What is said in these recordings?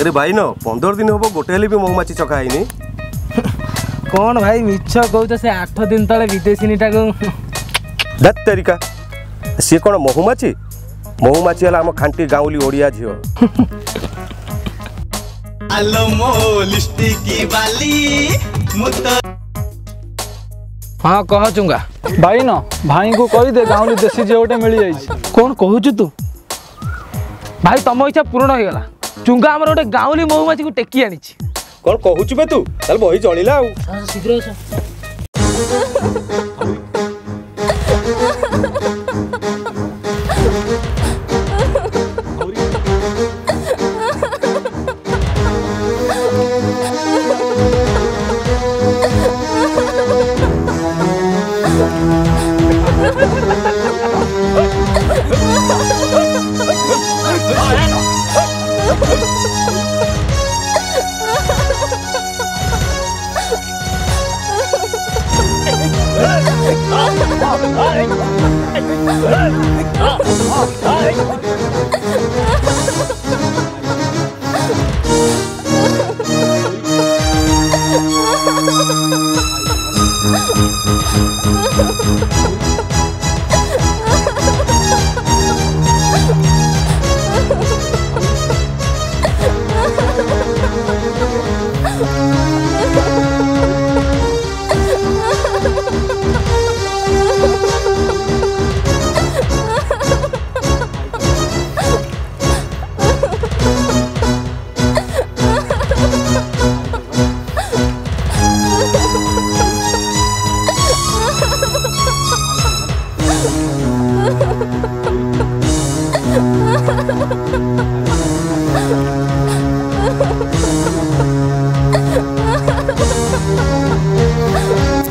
अरे भाई न 15 दिन हम गोटे हेले भी महुमाछी चखा है कौन भाई मिछ कहू से 8 दिन तले विदेशीनीटा को धत तरीका सी कौन महुमाछी महुमाछी है आम खांटी गाँवली ओडिया झील हाँ कह चुंगा भाई न भाई को कही दे गाँवली देसी झील गोटे मिल जाए कौन कहूँ तू भाई तुम इच्छा पूर्ण हो गला चुंगा आमर गोटे गाँवली महुमाछी को टेकी आनी कौन कहूँ बे तू चल बही चलिला शीघ्र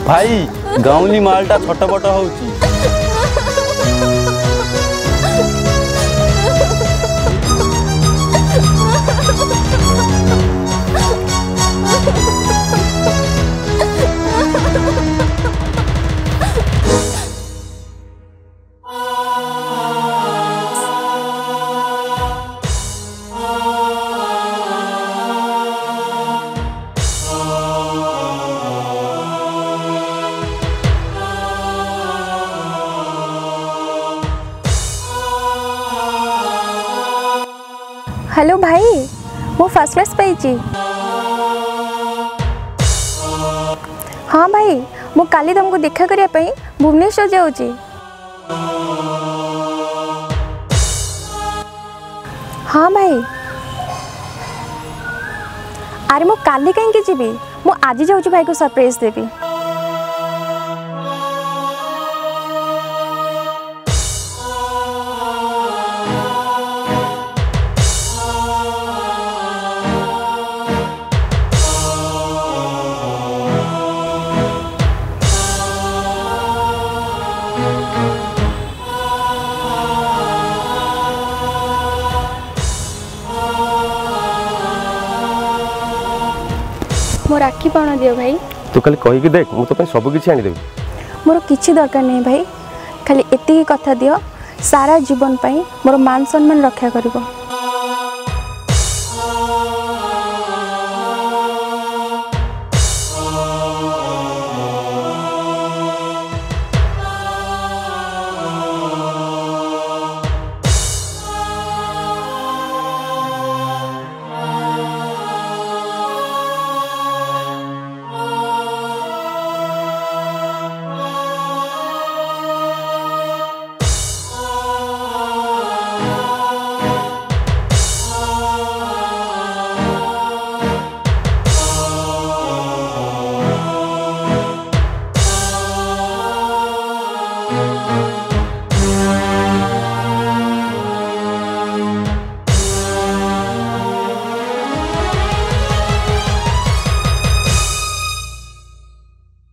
भाई गाँवली मालटा छटपट होउची हेलो भाई मु फर्स्ट क्लास पाई। हाँ भाई मु काली तुमको देखा करने भुवनेश्वर जाऊँगी। हाँ भाई अरे मु काली कहीं जीवी मु आज जाऊँगी भाई को सरप्राइज देवी। मो राखी पाण दियो भाई। तू खाली कहीकि देख मु तो सब किसी आनीदेवी। मोर किसी दरकार नहीं भाई खाली एतिकी कथा दियो सारा जीवन पाई मोर मान सम्मान रक्षा करिवो।